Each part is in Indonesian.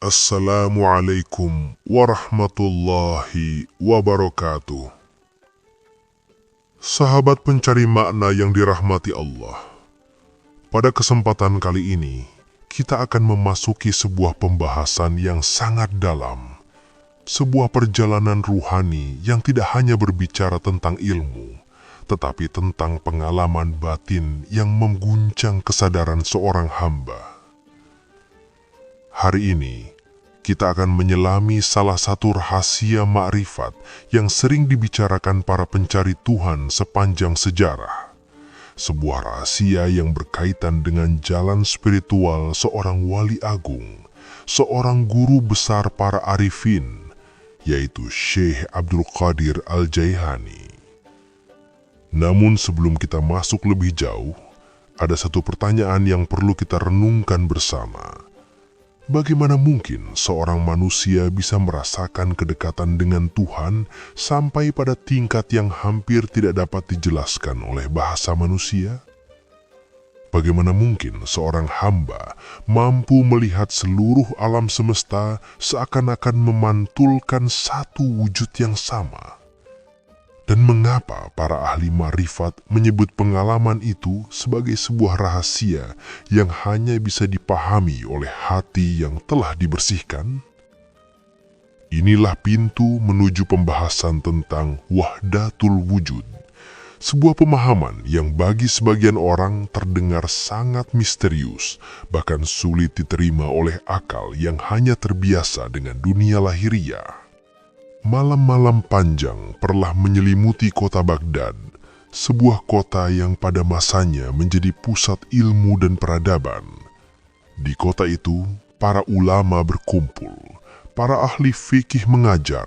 Assalamualaikum warahmatullahi wabarakatuh. Sahabat pencari makna yang dirahmati Allah, pada kesempatan kali ini kita akan memasuki sebuah pembahasan yang sangat dalam, sebuah perjalanan ruhani yang tidak hanya berbicara tentang ilmu, tetapi tentang pengalaman batin yang mengguncang kesadaran seorang hamba. Hari ini, kita akan menyelami salah satu rahasia makrifat yang sering dibicarakan para pencari Tuhan sepanjang sejarah. Sebuah rahasia yang berkaitan dengan jalan spiritual seorang wali agung, seorang guru besar para arifin, yaitu Syekh Abdul Qadir Al-Jailani. Namun sebelum kita masuk lebih jauh, ada satu pertanyaan yang perlu kita renungkan bersama. Bagaimana mungkin seorang manusia bisa merasakan kedekatan dengan Tuhan sampai pada tingkat yang hampir tidak dapat dijelaskan oleh bahasa manusia? Bagaimana mungkin seorang hamba mampu melihat seluruh alam semesta seakan-akan memantulkan satu wujud yang sama? Dan mengapa para ahli marifat menyebut pengalaman itu sebagai sebuah rahasia yang hanya bisa dipahami oleh hati yang telah dibersihkan? Inilah pintu menuju pembahasan tentang wahdatul wujud, sebuah pemahaman yang bagi sebagian orang terdengar sangat misterius, bahkan sulit diterima oleh akal yang hanya terbiasa dengan dunia lahiriah. Malam-malam panjang perlah menyelimuti kota Baghdad, sebuah kota yang pada masanya menjadi pusat ilmu dan peradaban. Di kota itu, para ulama berkumpul, para ahli fikih mengajar,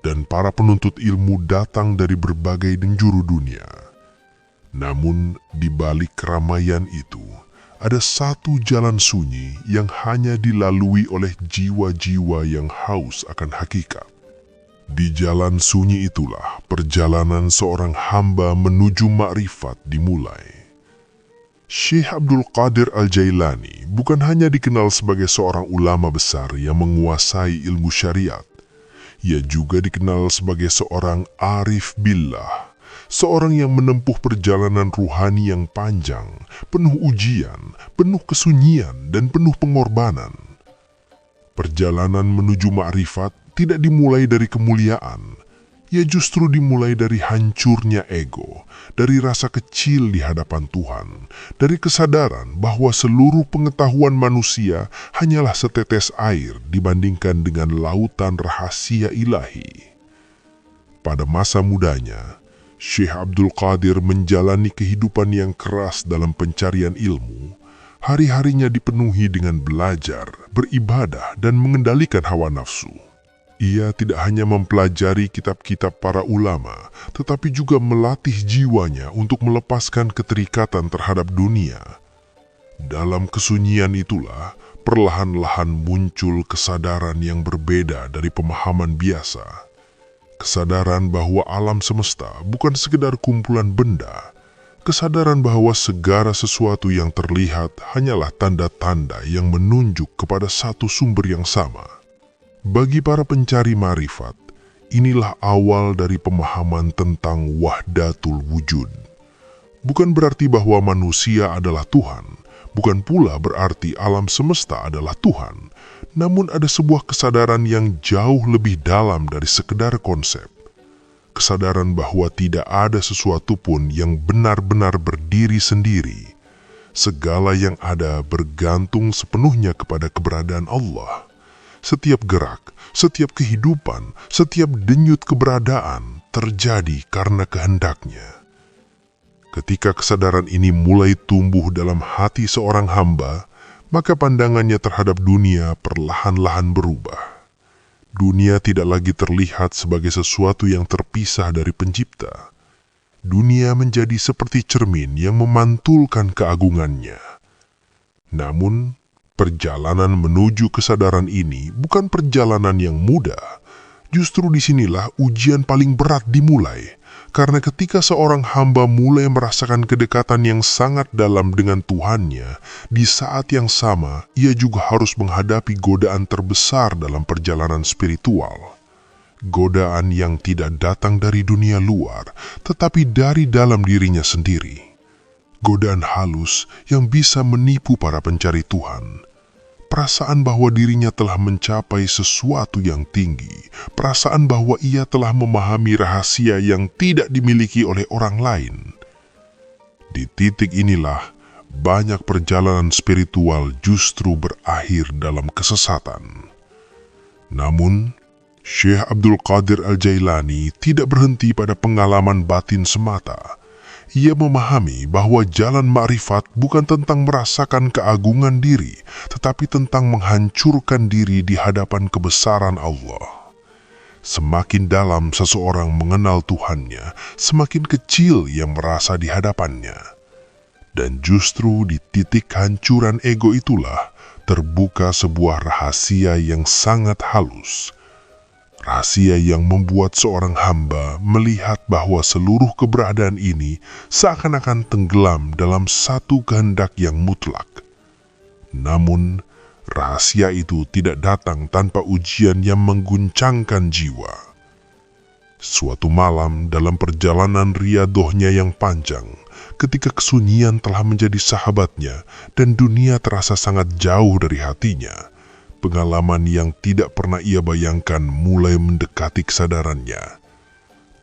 dan para penuntut ilmu datang dari berbagai penjuru dunia. Namun, di balik keramaian itu, ada satu jalan sunyi yang hanya dilalui oleh jiwa-jiwa yang haus akan hakikat. Di jalan sunyi itulah perjalanan seorang hamba menuju makrifat dimulai. Syekh Abdul Qadir Al-Jailani bukan hanya dikenal sebagai seorang ulama besar yang menguasai ilmu syariat. Ia juga dikenal sebagai seorang arif billah, seorang yang menempuh perjalanan ruhani yang panjang, penuh ujian, penuh kesunyian, dan penuh pengorbanan. Perjalanan menuju makrifat tidak dimulai dari kemuliaan, ia justru dimulai dari hancurnya ego, dari rasa kecil di hadapan Tuhan, dari kesadaran bahwa seluruh pengetahuan manusia hanyalah setetes air dibandingkan dengan lautan rahasia ilahi. Pada masa mudanya, Syekh Abdul Qadir menjalani kehidupan yang keras dalam pencarian ilmu. Hari-harinya dipenuhi dengan belajar, beribadah, dan mengendalikan hawa nafsu. Ia tidak hanya mempelajari kitab-kitab para ulama, tetapi juga melatih jiwanya untuk melepaskan keterikatan terhadap dunia. Dalam kesunyian itulah, perlahan-lahan muncul kesadaran yang berbeda dari pemahaman biasa. Kesadaran bahwa alam semesta bukan sekedar kumpulan benda. Kesadaran bahwa segala sesuatu yang terlihat hanyalah tanda-tanda yang menunjuk kepada satu sumber yang sama. Bagi para pencari marifat, inilah awal dari pemahaman tentang wahdatul wujud. Bukan berarti bahwa manusia adalah Tuhan, bukan pula berarti alam semesta adalah Tuhan, namun ada sebuah kesadaran yang jauh lebih dalam dari sekedar konsep. Kesadaran bahwa tidak ada sesuatu pun yang benar-benar berdiri sendiri. Segala yang ada bergantung sepenuhnya kepada keberadaan Allah. Setiap gerak, setiap kehidupan, setiap denyut keberadaan terjadi karena kehendaknya. Ketika kesadaran ini mulai tumbuh dalam hati seorang hamba, maka pandangannya terhadap dunia perlahan-lahan berubah. Dunia tidak lagi terlihat sebagai sesuatu yang terpisah dari pencipta. Dunia menjadi seperti cermin yang memantulkan keagungannya. Namun, perjalanan menuju kesadaran ini bukan perjalanan yang mudah. Justru disinilah ujian paling berat dimulai, Karena ketika seorang hamba mulai merasakan kedekatan yang sangat dalam dengan Tuhannya, di saat yang sama ia juga harus menghadapi godaan terbesar dalam perjalanan spiritual. Godaan yang tidak datang dari dunia luar, tetapi dari dalam dirinya sendiri. Godaan halus yang bisa menipu para pencari Tuhan. Perasaan bahwa dirinya telah mencapai sesuatu yang tinggi, perasaan bahwa ia telah memahami rahasia yang tidak dimiliki oleh orang lain. Di titik inilah, banyak perjalanan spiritual justru berakhir dalam kesesatan. Namun, Syekh Abdul Qadir Al-Jailani tidak berhenti pada pengalaman batin semata. Ia memahami bahwa jalan ma'rifat bukan tentang merasakan keagungan diri, tetapi tentang menghancurkan diri di hadapan kebesaran Allah. Semakin dalam seseorang mengenal Tuhannya, semakin kecil ia merasa di hadapannya. Dan justru di titik hancuran ego itulah terbuka sebuah rahasia yang sangat halus. Rahasia yang membuat seorang hamba melihat bahwa seluruh keberadaan ini seakan-akan tenggelam dalam satu kehendak yang mutlak. Namun, rahasia itu tidak datang tanpa ujian yang mengguncangkan jiwa. Suatu malam dalam perjalanan riadohnya yang panjang, ketika kesunyian telah menjadi sahabatnya dan dunia terasa sangat jauh dari hatinya, pengalaman yang tidak pernah ia bayangkan mulai mendekati kesadarannya.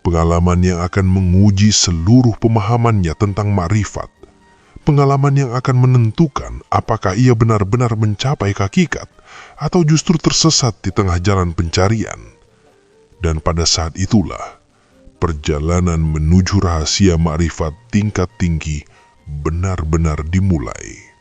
Pengalaman yang akan menguji seluruh pemahamannya tentang ma'rifat. Pengalaman yang akan menentukan apakah ia benar-benar mencapai hakikat atau justru tersesat di tengah jalan pencarian. Dan pada saat itulah, perjalanan menuju rahasia ma'rifat tingkat tinggi benar-benar dimulai.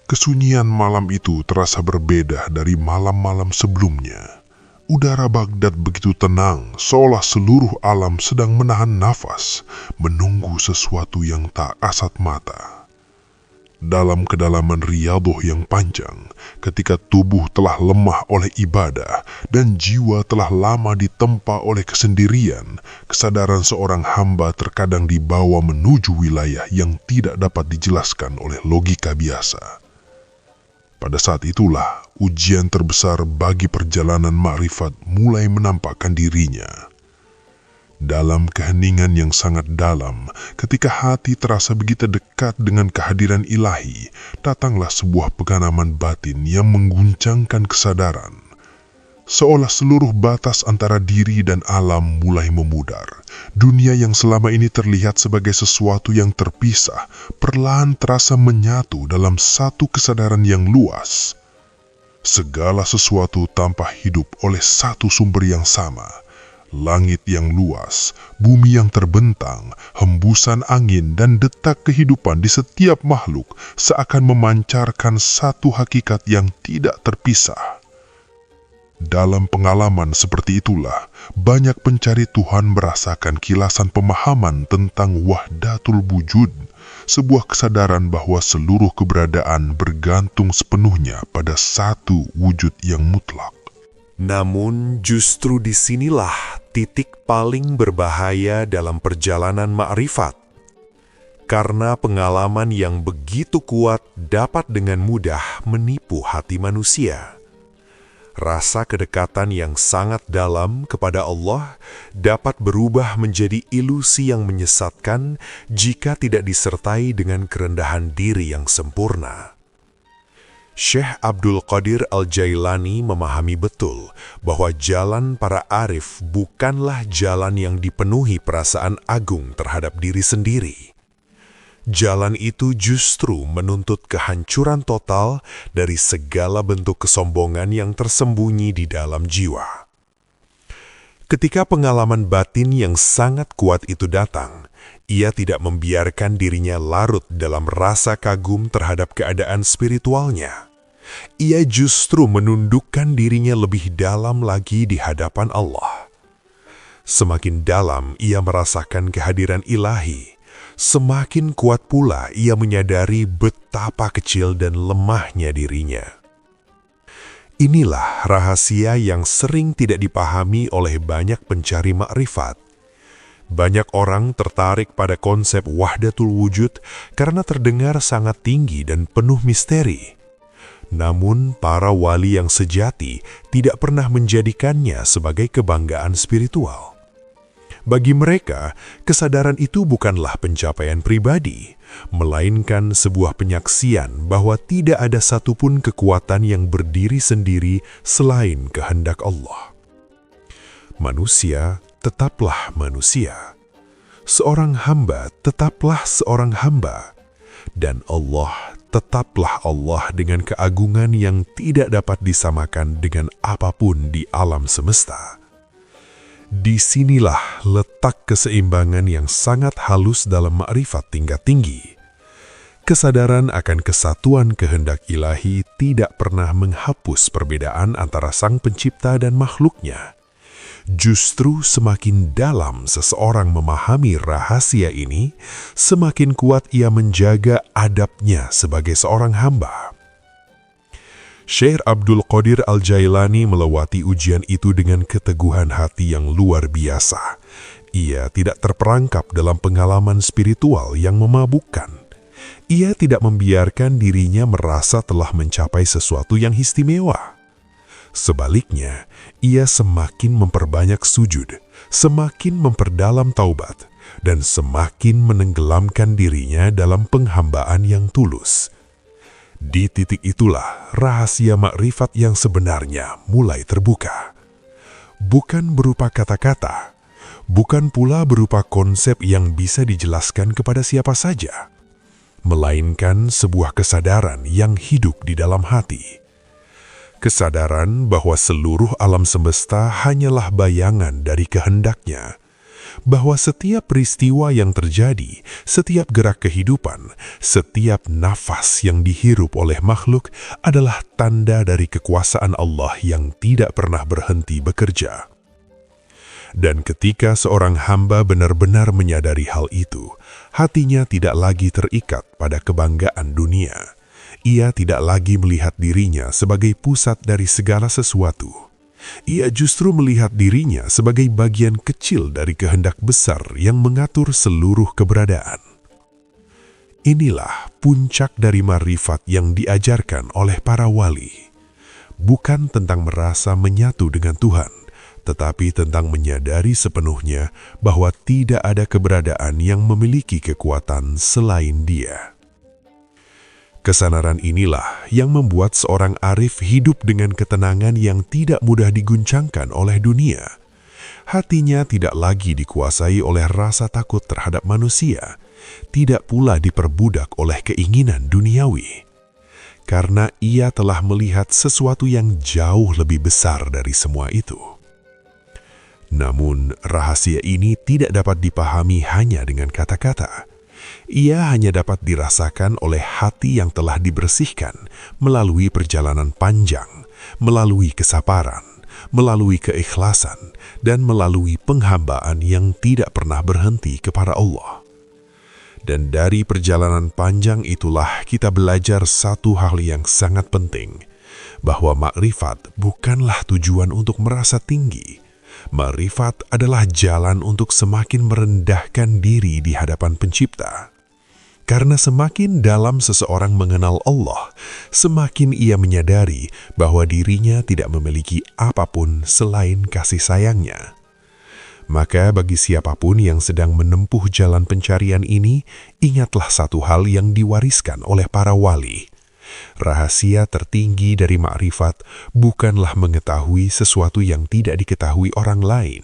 Kesunyian malam itu terasa berbeda dari malam-malam sebelumnya. Udara Baghdad begitu tenang, seolah seluruh alam sedang menahan nafas, menunggu sesuatu yang tak kasat mata. Dalam kedalaman riadoh yang panjang, ketika tubuh telah lemah oleh ibadah dan jiwa telah lama ditempa oleh kesendirian, kesadaran seorang hamba terkadang dibawa menuju wilayah yang tidak dapat dijelaskan oleh logika biasa. Pada saat itulah, ujian terbesar bagi perjalanan ma'rifat mulai menampakkan dirinya. Dalam keheningan yang sangat dalam, ketika hati terasa begitu dekat dengan kehadiran ilahi, datanglah sebuah pengalaman batin yang mengguncangkan kesadaran. Seolah seluruh batas antara diri dan alam mulai memudar. Dunia yang selama ini terlihat sebagai sesuatu yang terpisah, perlahan terasa menyatu dalam satu kesadaran yang luas. Segala sesuatu tampak hidup oleh satu sumber yang sama. Langit yang luas, bumi yang terbentang, hembusan angin dan detak kehidupan di setiap makhluk seakan memancarkan satu hakikat yang tidak terpisah. Dalam pengalaman seperti itulah, banyak pencari Tuhan merasakan kilasan pemahaman tentang wahdatul wujud, sebuah kesadaran bahwa seluruh keberadaan bergantung sepenuhnya pada satu wujud yang mutlak. Namun justru disinilah titik paling berbahaya dalam perjalanan ma'rifat. Karena pengalaman yang begitu kuat dapat dengan mudah menipu hati manusia. Rasa kedekatan yang sangat dalam kepada Allah dapat berubah menjadi ilusi yang menyesatkan jika tidak disertai dengan kerendahan diri yang sempurna. Syekh Abdul Qadir Al-Jailani memahami betul bahwa jalan para arif bukanlah jalan yang dipenuhi perasaan agung terhadap diri sendiri. Jalan itu justru menuntut kehancuran total dari segala bentuk kesombongan yang tersembunyi di dalam jiwa. Ketika pengalaman batin yang sangat kuat itu datang, ia tidak membiarkan dirinya larut dalam rasa kagum terhadap keadaan spiritualnya. Ia justru menundukkan dirinya lebih dalam lagi di hadapan Allah. Semakin dalam ia merasakan kehadiran ilahi, semakin kuat pula ia menyadari betapa kecil dan lemahnya dirinya. Inilah rahasia yang sering tidak dipahami oleh banyak pencari makrifat. Banyak orang tertarik pada konsep wahdatul wujud karena terdengar sangat tinggi dan penuh misteri. Namun, para wali yang sejati tidak pernah menjadikannya sebagai kebanggaan spiritual. Bagi mereka, kesadaran itu bukanlah pencapaian pribadi, melainkan sebuah penyaksian bahwa tidak ada satupun kekuatan yang berdiri sendiri selain kehendak Allah. Manusia tetaplah manusia. Seorang hamba tetaplah seorang hamba. Dan Allah tetaplah Allah dengan keagungan yang tidak dapat disamakan dengan apapun di alam semesta. Disinilah letak keseimbangan yang sangat halus dalam makrifat tingkat tinggi. Kesadaran akan kesatuan kehendak ilahi tidak pernah menghapus perbedaan antara Sang Pencipta dan makhluknya. Justru semakin dalam seseorang memahami rahasia ini, semakin kuat ia menjaga adabnya sebagai seorang hamba. Syekh Abdul Qadir Al-Jailani melewati ujian itu dengan keteguhan hati yang luar biasa. Ia tidak terperangkap dalam pengalaman spiritual yang memabukkan. Ia tidak membiarkan dirinya merasa telah mencapai sesuatu yang istimewa. Sebaliknya, ia semakin memperbanyak sujud, semakin memperdalam taubat, dan semakin menenggelamkan dirinya dalam penghambaan yang tulus. Di titik itulah rahasia makrifat yang sebenarnya mulai terbuka. Bukan berupa kata-kata, bukan pula berupa konsep yang bisa dijelaskan kepada siapa saja, melainkan sebuah kesadaran yang hidup di dalam hati. Kesadaran bahwa seluruh alam semesta hanyalah bayangan dari kehendaknya, bahwa setiap peristiwa yang terjadi, setiap gerak kehidupan, setiap nafas yang dihirup oleh makhluk adalah tanda dari kekuasaan Allah yang tidak pernah berhenti bekerja. Dan ketika seorang hamba benar-benar menyadari hal itu, hatinya tidak lagi terikat pada kebanggaan dunia. Ia tidak lagi melihat dirinya sebagai pusat dari segala sesuatu. Ia justru melihat dirinya sebagai bagian kecil dari kehendak besar yang mengatur seluruh keberadaan. Inilah puncak dari marifat yang diajarkan oleh para wali. Bukan tentang merasa menyatu dengan Tuhan, tetapi tentang menyadari sepenuhnya bahwa tidak ada keberadaan yang memiliki kekuatan selain Dia. Kesadaran inilah yang membuat seorang arif hidup dengan ketenangan yang tidak mudah diguncangkan oleh dunia. Hatinya tidak lagi dikuasai oleh rasa takut terhadap manusia, tidak pula diperbudak oleh keinginan duniawi. Karena ia telah melihat sesuatu yang jauh lebih besar dari semua itu. Namun, rahasia ini tidak dapat dipahami hanya dengan kata-kata. Ia hanya dapat dirasakan oleh hati yang telah dibersihkan melalui perjalanan panjang, melalui kesabaran, melalui keikhlasan, dan melalui penghambaan yang tidak pernah berhenti kepada Allah. Dan dari perjalanan panjang itulah kita belajar satu hal yang sangat penting, bahwa makrifat bukanlah tujuan untuk merasa tinggi. Makrifat adalah jalan untuk semakin merendahkan diri di hadapan Pencipta. Karena semakin dalam seseorang mengenal Allah, semakin ia menyadari bahwa dirinya tidak memiliki apapun selain kasih sayangnya. Maka bagi siapapun yang sedang menempuh jalan pencarian ini, ingatlah satu hal yang diwariskan oleh para wali. Rahasia tertinggi dari makrifat bukanlah mengetahui sesuatu yang tidak diketahui orang lain.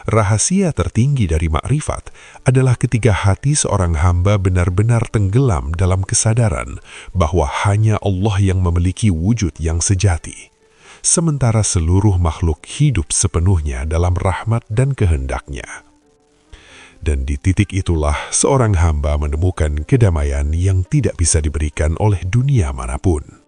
Rahasia tertinggi dari makrifat adalah ketika hati seorang hamba benar-benar tenggelam dalam kesadaran bahwa hanya Allah yang memiliki wujud yang sejati, sementara seluruh makhluk hidup sepenuhnya dalam rahmat dan kehendaknya. Dan di titik itulah seorang hamba menemukan kedamaian yang tidak bisa diberikan oleh dunia manapun.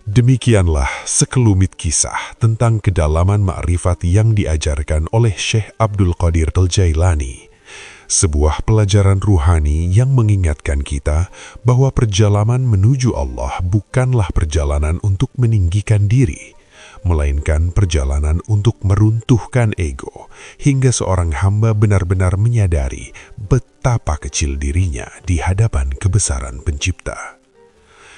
Demikianlah sekelumit kisah tentang kedalaman makrifat yang diajarkan oleh Syekh Abdul Qadir Al-Jailani. sebuah pelajaran ruhani yang mengingatkan kita bahwa perjalanan menuju Allah bukanlah perjalanan untuk meninggikan diri, melainkan perjalanan untuk meruntuhkan ego, hingga seorang hamba benar-benar menyadari betapa kecil dirinya di hadapan kebesaran Pencipta.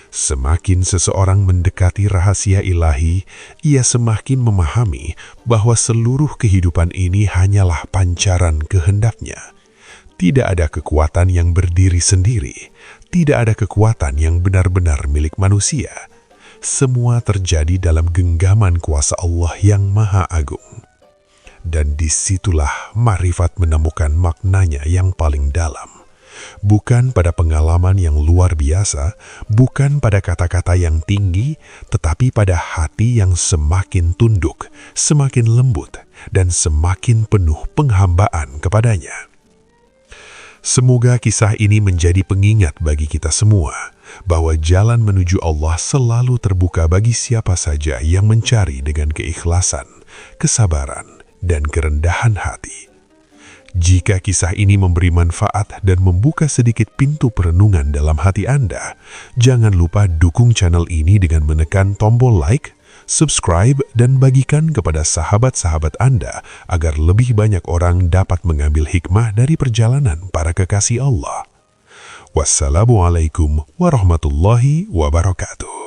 Semakin seseorang mendekati rahasia ilahi, ia semakin memahami bahwa seluruh kehidupan ini hanyalah pancaran kehendaknya. Tidak ada kekuatan yang berdiri sendiri, tidak ada kekuatan yang benar-benar milik manusia. Semua terjadi dalam genggaman kuasa Allah yang Maha Agung. Dan disitulah ma'rifat menemukan maknanya yang paling dalam. Bukan pada pengalaman yang luar biasa, bukan pada kata-kata yang tinggi, tetapi pada hati yang semakin tunduk, semakin lembut, dan semakin penuh penghambaan kepadanya. Semoga kisah ini menjadi pengingat bagi kita semua, bahwa jalan menuju Allah selalu terbuka bagi siapa saja yang mencari dengan keikhlasan, kesabaran, dan kerendahan hati. Jika kisah ini memberi manfaat dan membuka sedikit pintu perenungan dalam hati Anda, jangan lupa dukung channel ini dengan menekan tombol like, subscribe, dan bagikan kepada sahabat-sahabat Anda agar lebih banyak orang dapat mengambil hikmah dari perjalanan para kekasih Allah. Wassalamualaikum warahmatullahi wabarakatuh.